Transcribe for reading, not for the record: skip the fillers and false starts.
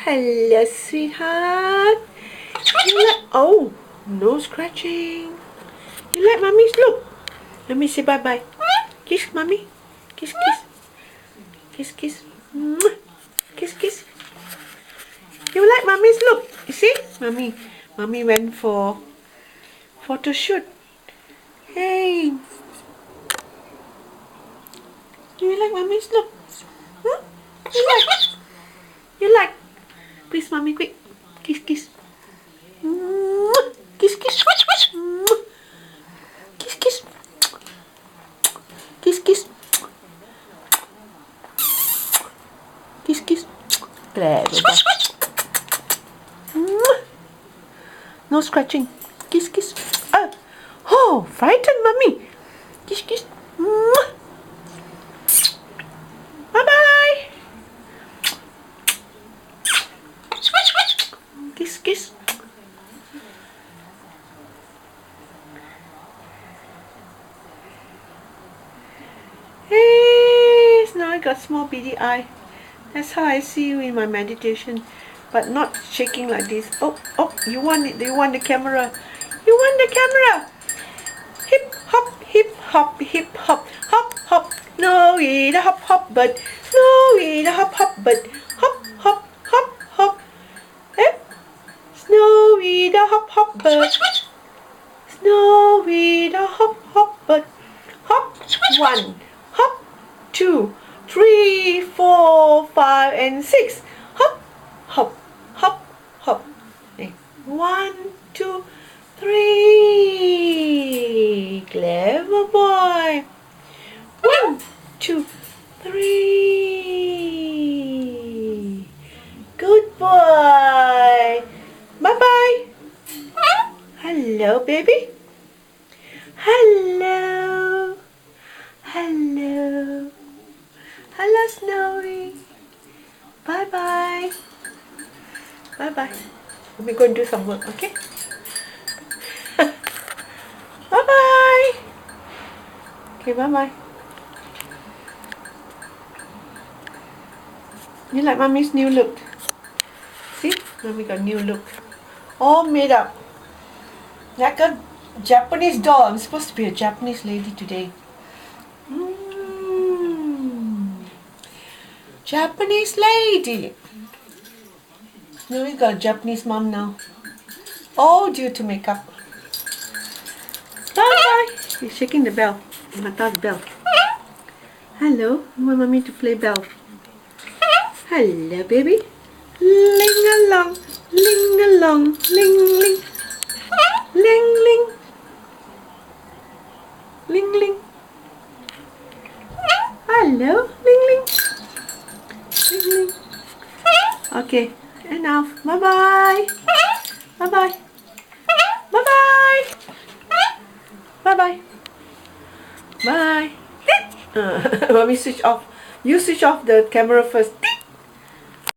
Hello, sweetheart. Oh, no scratching. You like mommy's look? Let me say bye-bye. Kiss, mommy. Kiss, kiss. Kiss, kiss. Mwah. Kiss, kiss. You like mommy's look? You see? Mommy went for photo shoot. Hey. Do you like mommy's look? Huh? You like? You like? Please, mommy, quick. Kiss, kiss. Mwah. Kiss, kiss. Mwah. Kiss, kiss. Kiss, kiss. Kiss, kiss. Clever. No scratching. Kiss, kiss. Oh, frightened mommy. Kiss, kiss. Bye-bye. Kiss, kiss. Hey, now I got small beady eye. That's how I see you in my meditation, but not shaking like this. Oh, you want it? Do you want the camera? You want the camera? Hip hop, hip hop, hip hop, hop hop. Snowy the hop hop bud, Snowy the hop hop bud, hop hop hop hop. Eh? Snowy the hop hop bud, Snowy the hop hop bud. Hop 1, hop 2, 3, 4, 5, and 6. Hop, hop, hop, hop. 1, 2, 3. Clever boy. 1, 2, 3. Good boy. Bye-bye. Hello, baby. Hello. Hello. Hello, Snowy. Bye-bye. Bye-bye. Let me go and do some work, okay? Bye-bye. Okay, bye-bye. You like mommy's new look? See? Mommy got new look. All made up. Like a Japanese doll. I'm supposed to be a Japanese lady today. Japanese lady. No, we got a Japanese mom now. All due to makeup. Bye. He's shaking the bell. Mata's bell. Hello. You want mommy to play bell? Hello, baby. Ling along, ling along, ling ling, ling ling, ling ling. Hello, ling ling. Okay, enough. Bye-bye. Bye-bye. Bye-bye. Bye-bye. Bye. Let me switch off. You switch off the camera first.